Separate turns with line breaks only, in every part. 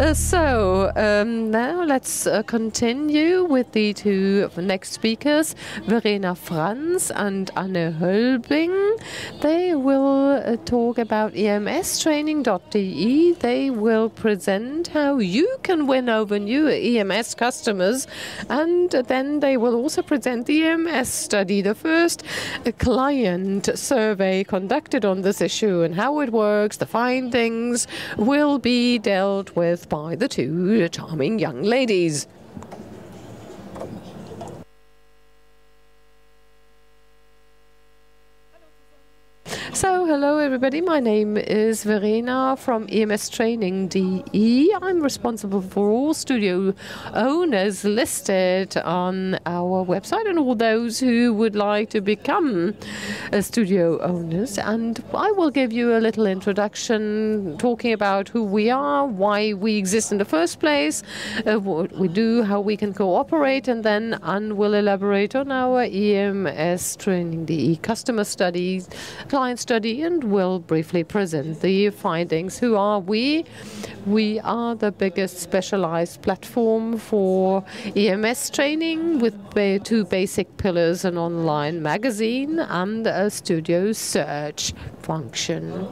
Now let's continue with the two next speakers, Verena Franz and Anne Hölbing. They will talk about emstraining.de. They will present how you can win over new EMS customers, and then they will also present the EMS study, the first client survey conducted on this issue, and how it works. The findings will be dealt with by the two charming young ladies. So, hello everybody, my name is Verena from emstraining.de. I'm responsible for all studio owners listed on our website and all those who would like to become studio owners. And I will give you a little introduction talking about who we are, why we exist in the first place, what we do, how we can cooperate, and then Anne will elaborate on our emstraining.de customer studies, client study, and will briefly present the findings. Who are we? We are the biggest specialized platform for EMS training with two basic pillars: an online magazine and a studio search function.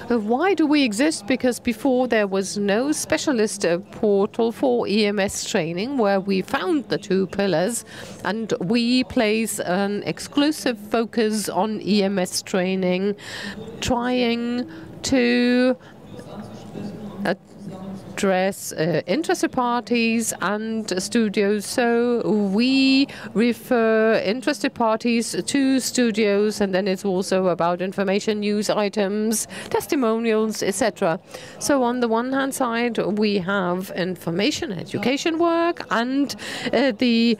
Why do we exist? Because before there was no specialist portal for EMS training where we found the two pillars, and we place an exclusive focus on EMS training, trying to address interested parties and studios. So we refer interested parties to studios, and then it's also about information, news items, testimonials, etc. So on the one hand side, we have information, education work, and the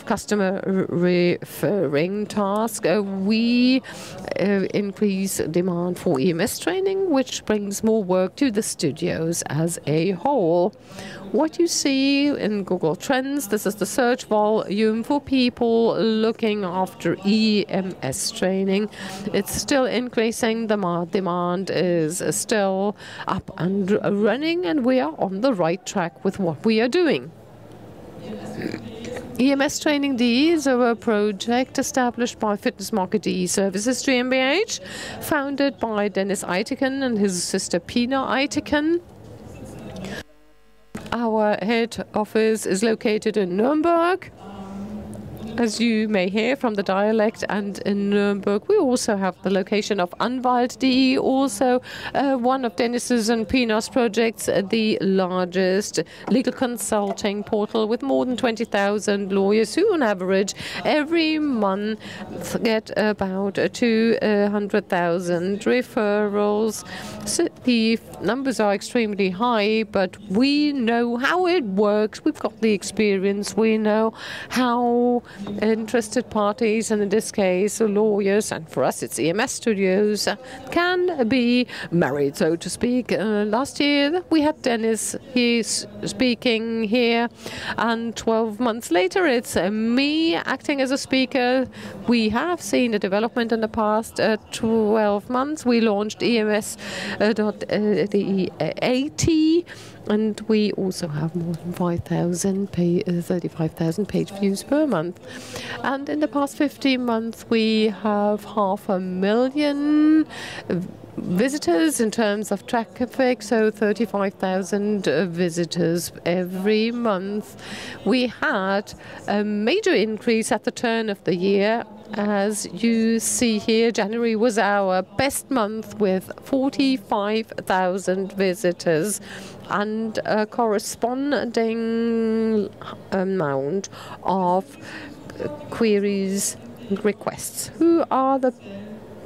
customer referring task. We increase demand for EMS training, which brings more work to the studios as a whole. What you see in Google Trends, this is the search volume for people looking after EMS training. It's still increasing. The demand is still up and running, and we are on the right track with what we are doing. emstraining.de is a project established by Fitness Market DE Services GmbH, founded by Dennis Eitiken and his sister Pina Eitiken. Our head office is located in Nuremberg, as you may hear from the dialect, and in Nuremberg we also have the location of Anwalt.de, also one of Dennis's and Pina's projects, the largest legal consulting portal with more than 20,000 lawyers who on average every month get about 200,000 referrals. So the numbers are extremely high, but we know how it works. We've got the experience. We know how interested parties, and in this case lawyers, and for us it's EMS studios, can be married, so to speak. Last year we had Dennis, he's speaking here, and 12 months later it's me acting as a speaker. We have seen a development in the past 12 months. We launched EMS.de, and we also have more than 35,000 page views per month. And in the past 15 months, we have 500,000 visitors in terms of traffic, so 35,000 visitors every month. We had a major increase at the turn of the year. As you see here, January was our best month with 45,000 visitors and a corresponding amount of queries and requests. Who are the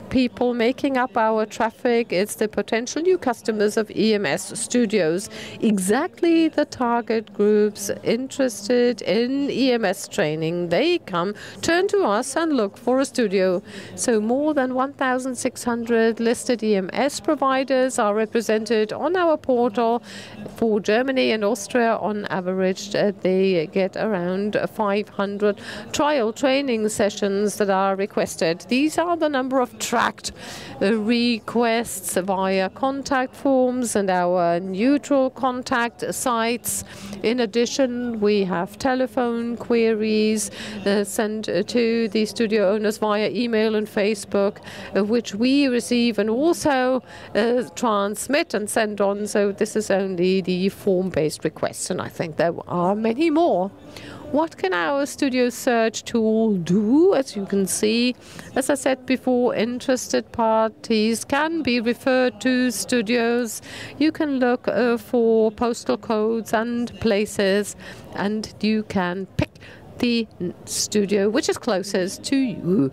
people making up our traffic? It's the potential new customers of EMS studios, exactly the target groups interested in EMS training. They come, turn to us and look for a studio. So more than 1,600 listed EMS providers are represented on our portal. For Germany and Austria, on average, they get around 500 trial training sessions that are requested. These are the number of attract requests via contact forms and our neutral contact sites. In addition, we have telephone queries sent to the studio owners via email and Facebook, which we receive and also transmit and send on. So this is only the form-based requests, and I think there are many more. What can our studio search tool do? As you can see, as I said before, interested parties can be referred to studios. You can look for postal codes and places, and you can pick the studio which is closest to you.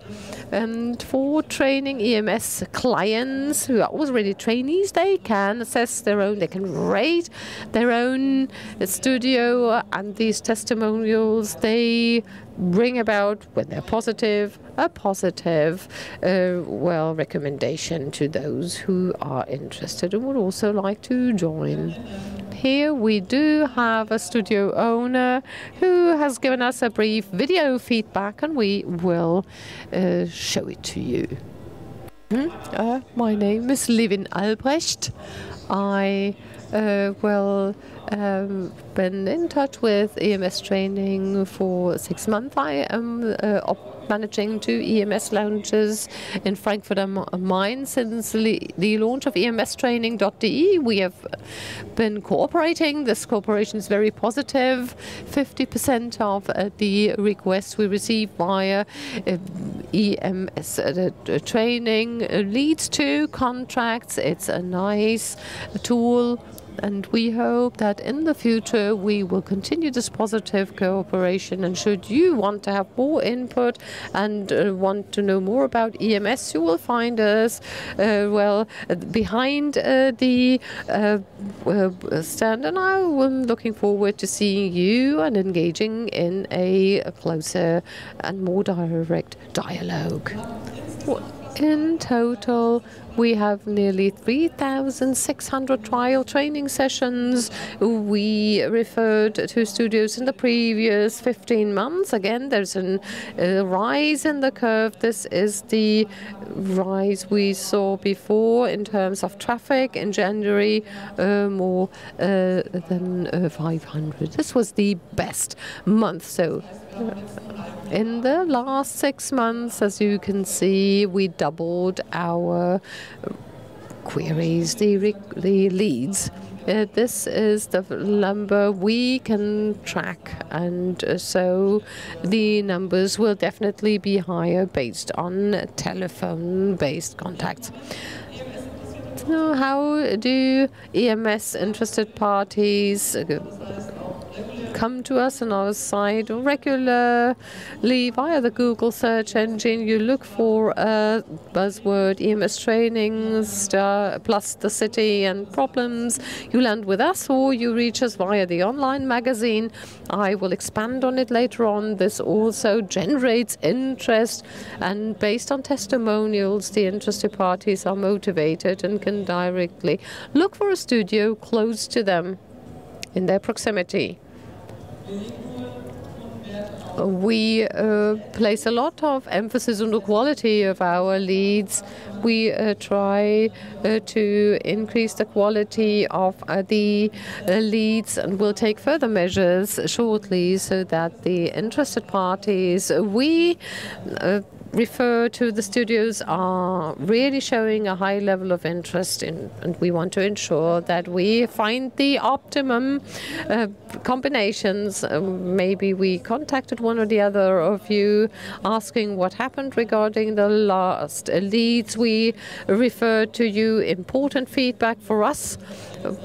And for training EMS clients who are already trainees, they can assess their own, they can rate their own studio, and these testimonials they bring about, when they're positive, a positive recommendation to those who are interested and would also like to join. Here we do have a studio owner who has given us a brief video feedback, and we will show it to you. My name is Levin Albrecht. I been in touch with EMS training for 6 months. I am managing 2 EMS lounges in Frankfurt am Main since the launch of emstraining.de. We have been cooperating. This cooperation is very positive. 50% of the requests we receive via EMS training leads to contracts. It's a nice tool, and we hope that in the future we will continue this positive cooperation. And should you want to have more input and want to know more about EMS, you will find us behind the stand, and I'm looking forward to seeing you and engaging in a closer and more direct dialogue. In total, we have nearly 3,600 trial training sessions. We referred to studios in the previous 15 months. Again, there's a rise in the curve. This is the rise we saw before in terms of traffic. In January, more than 500. This was the best month. So in the last 6 months, as you can see, we doubled our queries, the leads. This is the number we can track, and so the numbers will definitely be higher based on telephone-based contacts. So how do EMS interested parties come to us on our site regularly via the Google search engine? You look for a buzzword EMS training plus the city and problems. You land with us, or you reach us via the online magazine. I will expand on it later on. This also generates interest, and based on testimonials, the interested parties are motivated and can directly look for a studio close to them in their proximity. We place a lot of emphasis on the quality of our leads. We try to increase the quality of the leads, and we'll take further measures shortly so that the interested parties we refer to the studios are really showing a high level of interest in, and we want to ensure that we find the optimum combinations. Maybe we contacted one or the other of you asking what happened regarding the last leads. We referred to you important feedback for us,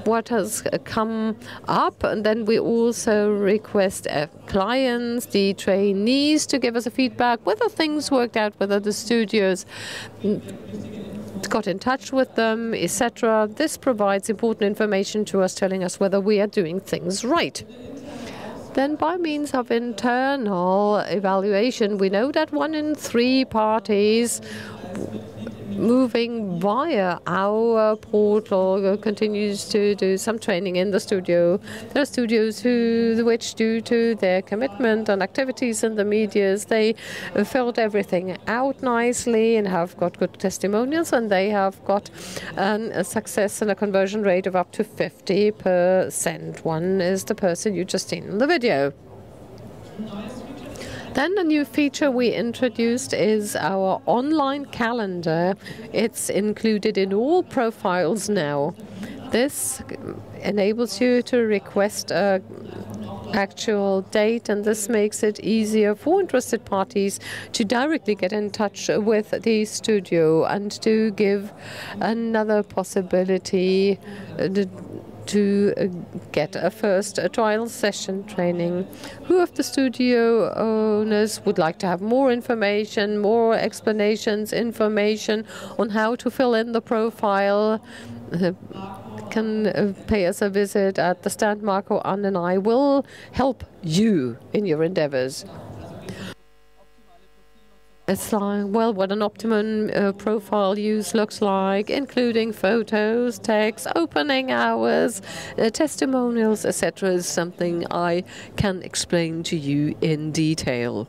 what has come up, and then we also request clients, the trainees, to give us a feedback whether things worked out, whether the studios got in touch with them, etc. This provides important information to us, telling us whether we are doing things right. Then by means of internal evaluation, we know that 1 in 3 parties moving via our portal continues to do some training in the studio. There are studios which, due to their commitment and activities in the medias, they filled everything out nicely and have got good testimonials, and they have got a success and a conversion rate of up to 50%. One is the person you just seen in the video. Then a new feature we introduced is our online calendar. It's included in all profiles now. This enables you to request an actual date, and this makes it easier for interested parties to directly get in touch with the studio and to give another possibility to get a first trial session training. Who of the studio owners would like to have more information, more explanations, information on how to fill in the profile, can pay us a visit at the stand. Marco, Anne and I will help you in your endeavors. It's like, well, what an optimum profile use looks like, including photos, text, opening hours, testimonials, etc., is something I can explain to you in detail.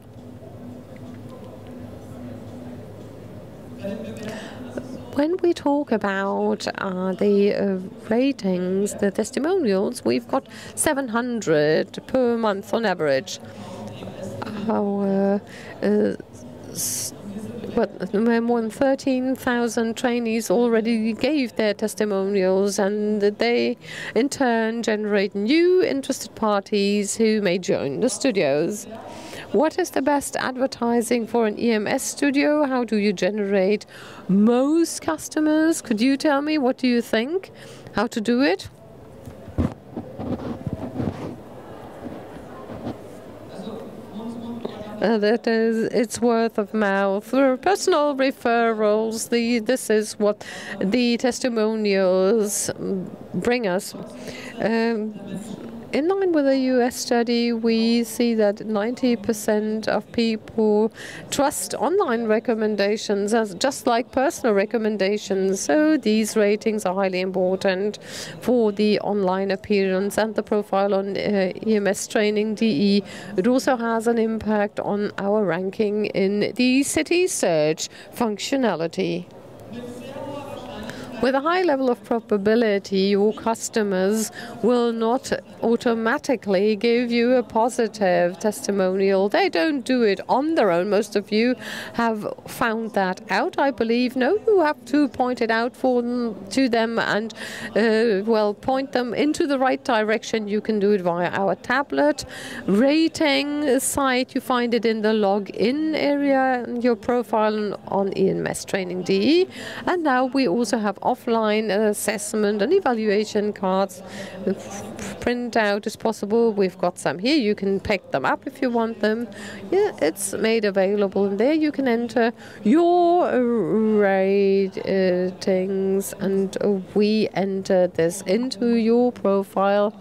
When we talk about the ratings, the testimonials, we've got 700 per month on average. Our but more than 13,000 trainees already gave their testimonials, and they in turn generate new interested parties who may join the studios. What is the best advertising for an EMS studio? How do you generate most customers? Could you tell me, what do you think? How to do it? That is, it's word of mouth, personal referrals. This is what the testimonials bring us. In line with a US study, we see that 90% of people trust online recommendations as just like personal recommendations. So these ratings are highly important for the online appearance and the profile on EMS Training.de. It also has an impact on our ranking in the city search functionality. With a high level of probability, your customers will not automatically give you a positive testimonial. They don't do it on their own. Most of you have found that out, I believe. No, you have to point it out to them and, well, point them into the right direction. You can do it via our tablet rating site. You find it in the login area, your profile on EMS Training.de. And now we also have offline assessment and evaluation cards. Print out is possible. We've got some here. You can pick them up if you want them. Yeah, it's made available, and there you can enter your ratings, and we enter this into your profile.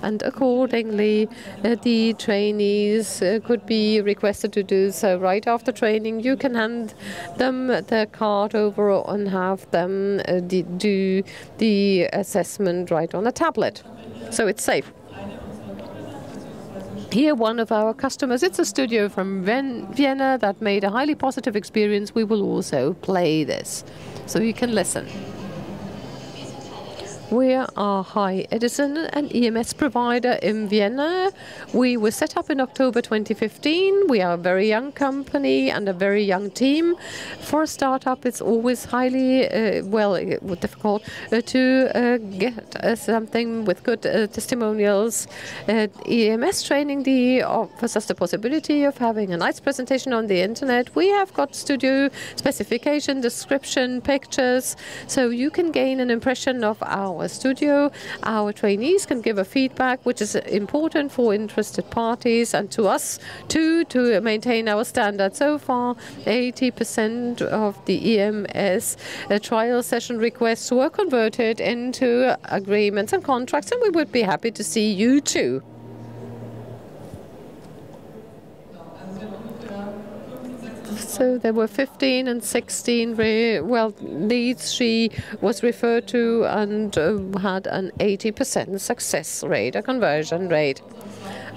And accordingly, the trainees could be requested to do so right after training. You can hand them the card over and have them do the assessment right on a tablet. So it's safe. Here, one of our customers, it's a studio from Vienna that made a highly positive experience. We will also play this, so you can listen. We are High Edison, an EMS provider in Vienna. We were set up in October 2015. We are a very young company and a very young team. For a startup, it's always highly, difficult to get something with good testimonials. EMS Training.de offers us the possibility of having a nice presentation on the internet. We have got studio specification, description, pictures, so you can gain an impression of our studio. Our trainees can give a feedback, which is important for interested parties and to us too, to maintain our standard. So far, 80% of the EMS trial session requests were converted into agreements and contracts, and we would be happy to see you too. So there were 15 and 16 leads she was referred to, and had an 80% success rate, a conversion rate.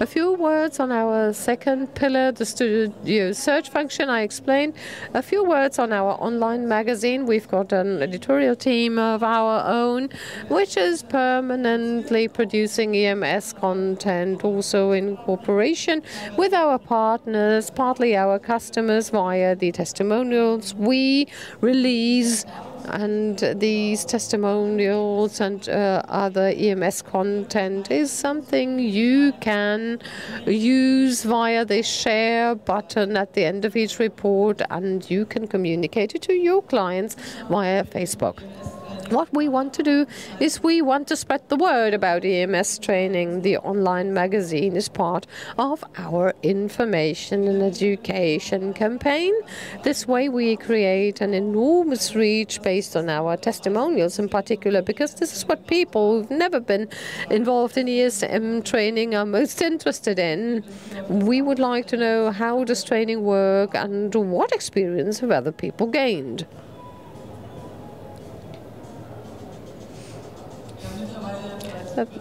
A few words on our second pillar, the studio search function I explained. A few words on our online magazine. We've got an editorial team of our own, which is permanently producing EMS content, also in cooperation with our partners, partly our customers, via the testimonials we release. And these testimonials and other EMS content is something you can use via the share button at the end of each report, and you can communicate it to your clients via Facebook. What we want to do is we want to spread the word about EMS training. The online magazine is part of our information and education campaign. This way we create an enormous reach based on our testimonials in particular, because this is what people who've never been involved in ESM training are most interested in. We would like to know how does training work and what experience have other people gained.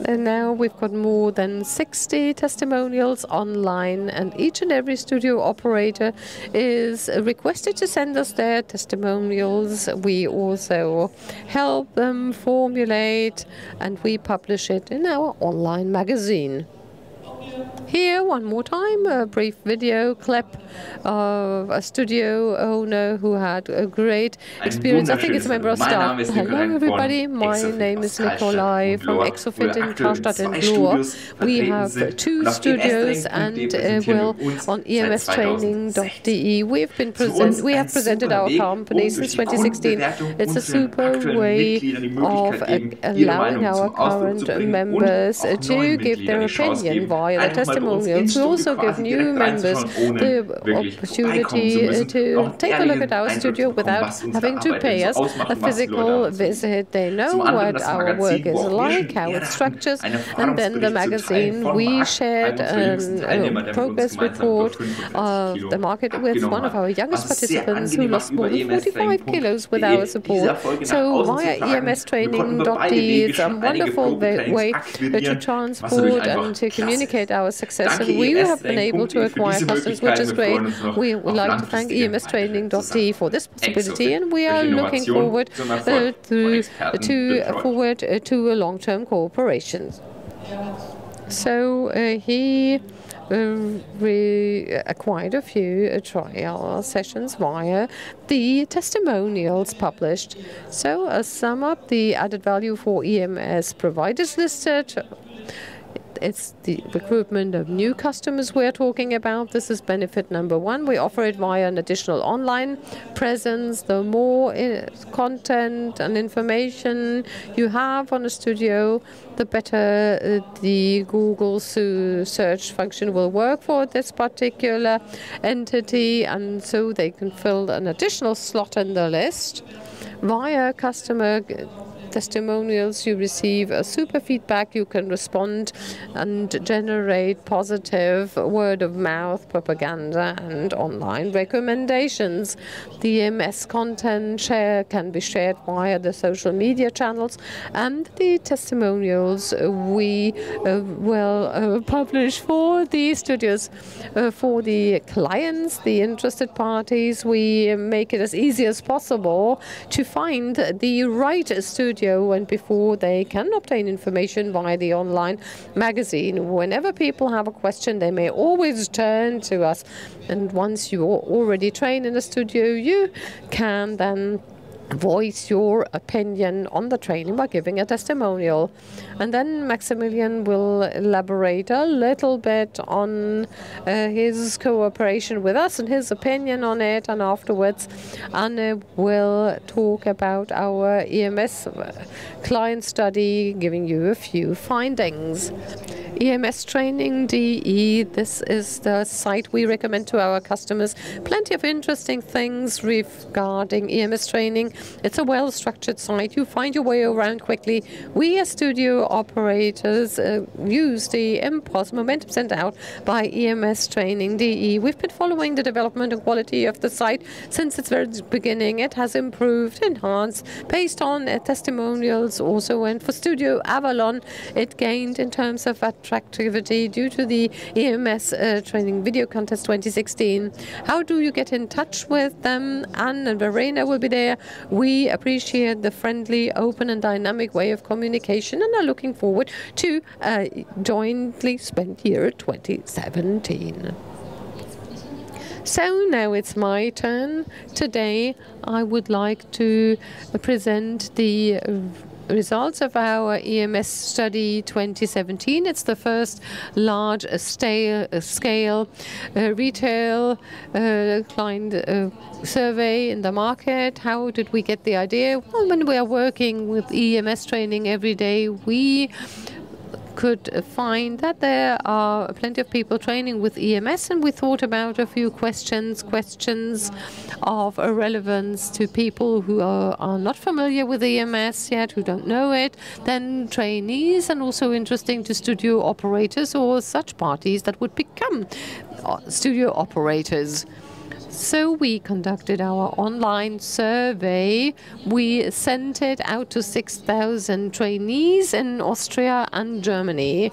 And now we've got more than 60 testimonials online, and each and every studio operator is requested to send us their testimonials. We also help them formulate, and we publish it in our online magazine. Here, one more time, a brief video clip of a studio owner who had a great experience. I think it's a member of staff. Hello, everybody. My name is Nikolai from Exofit in Karstadt and Bloor. We have 2 studios, and on emstraining.de we have presented our company since 2016. It's a super way of allowing our current members to give their opinion via the testimonials. We also give new members the opportunity to take a look at our studio without having to pay us a physical visit. They know what our work is like, how it structures, and then the magazine. We shared a progress report of the market with one of our youngest participants who lost more than 45 kilos with our support. So via emstraining.de, it's a wonderful way to transport and to communicate our success, and we have been able to acquire customers, which is great. We would like to thank emstraining.de for this possibility, and we are looking forward to a long-term cooperation. So he acquired a few trial sessions via the testimonials published. So sum up the added value for EMS providers listed. It's the recruitment of new customers we're talking about. This is benefit number 1. We offer it via an additional online presence. The more content and information you have on a studio, the better the Google search function will work for this particular entity, and so they can fill an additional slot in the list. Via customer testimonials, you receive a super feedback. You can respond and generate positive word-of-mouth propaganda and online recommendations. The EMS content can be shared via the social media channels, and the testimonials we will publish for the studios. For the clients, the interested parties, we make it as easy as possible to find the right studio, and before they can obtain information via the online magazine. Whenever people have a question, they may always turn to us, and once you're already trained in the studio, you can then voice your opinion on the training by giving a testimonial. And then Maximilian will elaborate a little bit on his cooperation with us and his opinion on it, and afterwards Anne will talk about our EMS client study, giving you a few findings. EMS Training DE, this is the site we recommend to our customers. Plenty of interesting things regarding EMS training. It's a well-structured site. You find your way around quickly. We as studio operators use the MPOS momentum sent out by EMS Training DE. We've been following the development and quality of the site since its very beginning. It has improved, enhanced, based on testimonials also. And for Studio Avalon, it gained in terms of attractivity due to the EMS Training Video Contest 2016. How do you get in touch with them? Anne and Verena will be there. We appreciate the friendly, open and dynamic way of communication and are looking forward to a jointly spent year 2017. So now it's my turn. Today I would like to present the results of our EMS study 2017. It's the first large scale retail client survey in the market. How did we get the idea? Well, when we are working with EMS training every day, we could find that there are plenty of people training with EMS, and we thought about a few questions of relevance to people who are not familiar with EMS yet, who don't know it, then trainees, and also interesting to studio operators or such parties that would become studio operators. So we conducted our online survey. We sent it out to 6,000 trainees in Austria and Germany.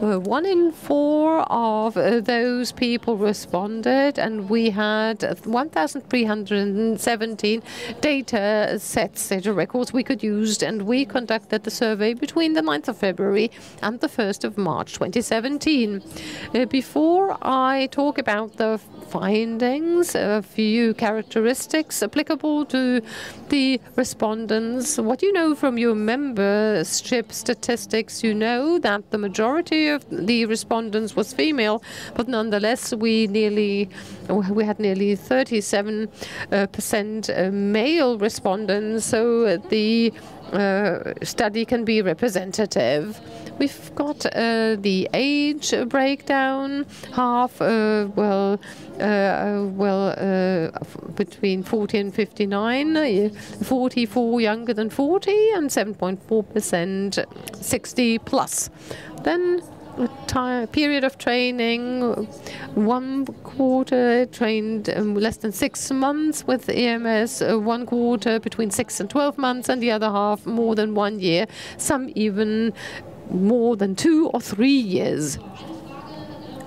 1 in 4 of those people responded, and we had 1,317 data sets, data records we could use, and we conducted the survey between the 9th of February and the 1st of March 2017. Before I talk about the findings, a few characteristics applicable to the respondents. What you know from your membership statistics, you know that the majority of the respondents was female, but nonetheless we had nearly 37% male respondents, so the study can be representative. We've got the age breakdown, half between 40 and 59, 44 younger than 40, and 7.4% 60 plus. Then period of training, 1/4 trained less than 6 months with EMS, 1/4 between 6 and 12 months, and the other half more than 1 year, some even more than 2 or 3 years.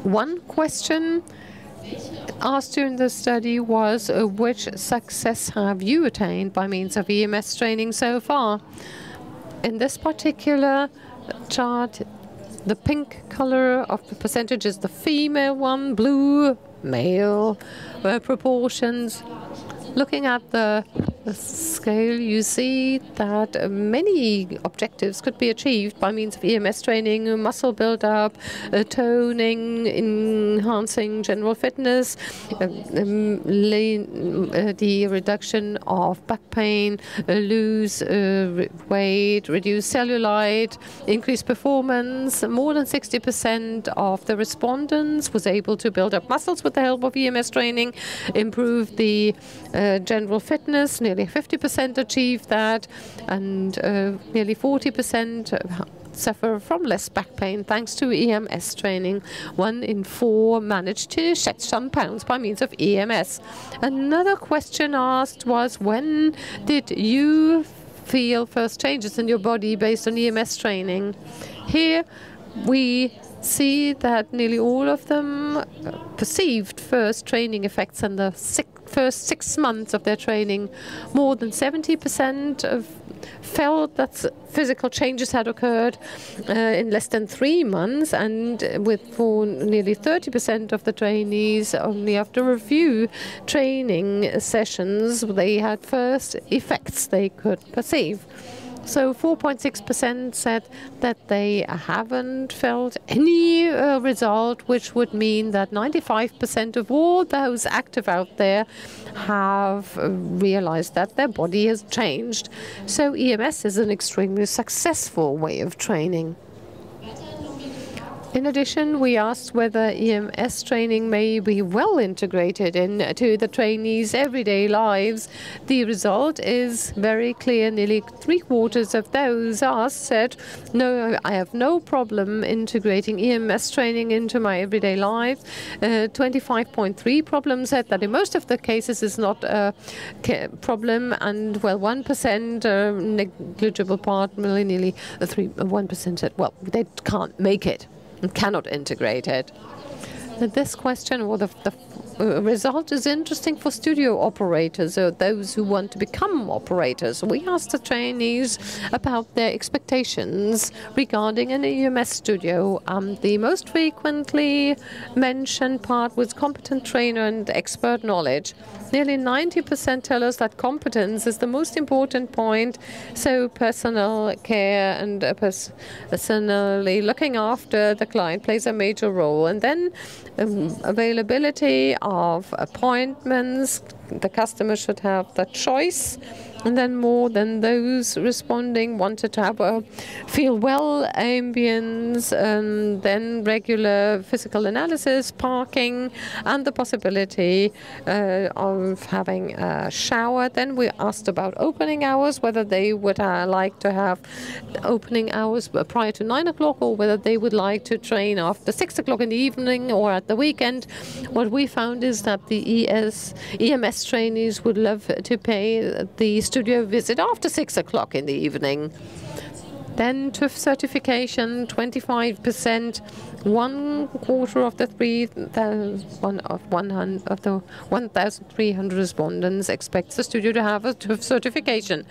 One question asked during the study was, which success have you attained by means of EMS training so far? In this particular chart, the pink color of the percentage is the female one, blue, male proportions. Looking at the scale, you see that many objectives could be achieved by means of EMS training: muscle build-up, toning, enhancing general fitness, the reduction of back pain, lose weight, reduce cellulite, increase performance. More than 60% of the respondents was able to build up muscles with the help of EMS training, improve the general fitness. Nearly 50% achieved that, and nearly 40% suffer from less back pain thanks to EMS training. 1 in 4 managed to shed some pounds by means of EMS. Another question asked was, when did you feel first changes in your body based on EMS training? Here we see that nearly all of them perceived first training effects in the first 6 months of their training. More than 70% felt that physical changes had occurred in less than 3 months, and for nearly 30% of the trainees, only after a few training sessions they had first effects they could perceive. So 4.6% said that they haven't felt any result, which would mean that 95% of all those active out there have realized that their body has changed. So EMS is an extremely successful way of training. In addition, we asked whether EMS training may be well integrated into the trainees' everyday lives. The result is very clear. Nearly 3/4 of those asked said, no, I have no problem integrating EMS training into my everyday life. 25.3 problems said that in most of the cases it's not a problem, and well, 1% negligible part, nearly 1% said, well, they can't make it. Cannot integrate it. This question, or the result, is interesting for studio operators or those who want to become operators. We asked the trainees about their expectations regarding an EMS studio. The most frequently mentioned part was competent trainer and expert knowledge. Nearly 90% tell us that competence is the most important point, so personal care and personally looking after the client plays a major role. And then availability of appointments, the customer should have the choice. And then more than those responding wanted to have a feel well ambience, and then regular physical analysis, parking, and the possibility of having a shower. Then we asked about opening hours, whether they would like to have opening hours prior to 9 o'clock, or whether they would like to train after 6 o'clock in the evening or at the weekend. What we found is that the EMS trainees would love to pay the studio visit after 6 o'clock in the evening. Then TÜV certification, 25%, 1/4 of the 1,300 respondents expects the studio to have a TÜV certification.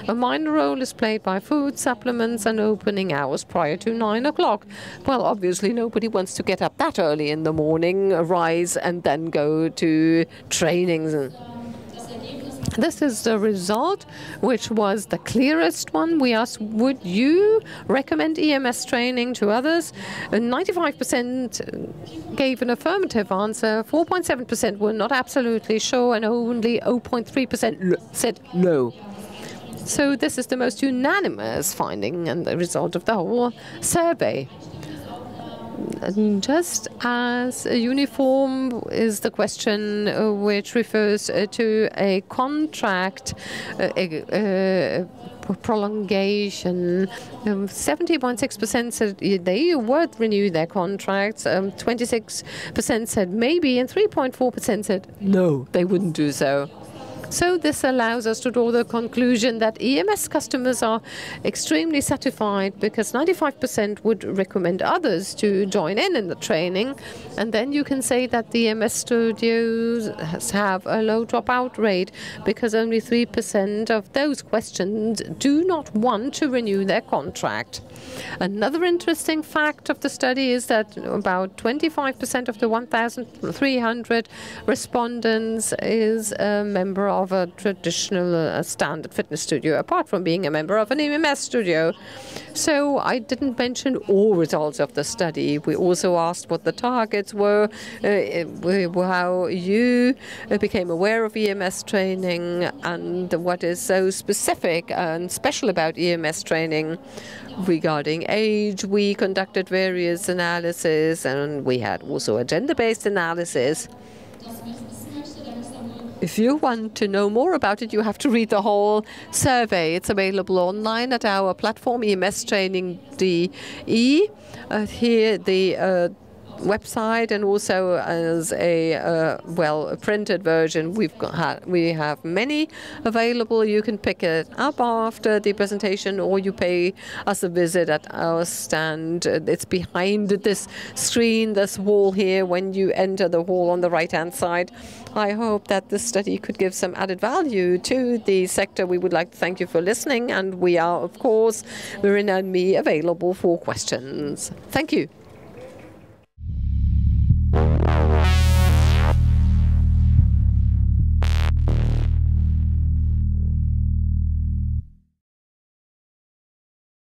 A minor role is played by food, supplements, and opening hours prior to 9 o'clock. Well, obviously nobody wants to get up that early in the morning, rise, and then go to trainings. This is the result, which was the clearest one. We asked, would you recommend EMS training to others? 95% gave an affirmative answer, 4.7% were not absolutely sure, and only 0.3% said no. So this is the most unanimous finding and the result of the whole survey. Just as uniform is the question which refers to a contract prolongation. 70.6% said they would renew their contracts, 26% said maybe, and 3.4% said no, they wouldn't do so. So this allows us to draw the conclusion that EMS customers are extremely satisfied, because 95% would recommend others to join in the training. And then you can say that the EMS studios have a low dropout rate, because only 3% of those questioned do not want to renew their contract. Another interesting fact of the study is that about 25% of the 1,300 respondents is a member of a traditional standard fitness studio, apart from being a member of an EMS studio. So I didn't mention all results of the study. We also asked what the targets were, how you became aware of EMS training, and what is so specific and special about EMS training. Regarding age, we conducted various analyses, and we had also a gender-based analysis. If you want to know more about it, you have to read the whole survey. It's available online at our platform, EMStraining.de. Here, the website, and also as a a printed version. We have many available. You can pick it up after the presentation, or you pay us a visit at our stand. It's behind this screen, this wall here, when you enter the hall on the right-hand side. I hope that this study could give some added value to the sector. We would like to thank you for listening, and we are, of course, Verena and me, available for questions. Thank you.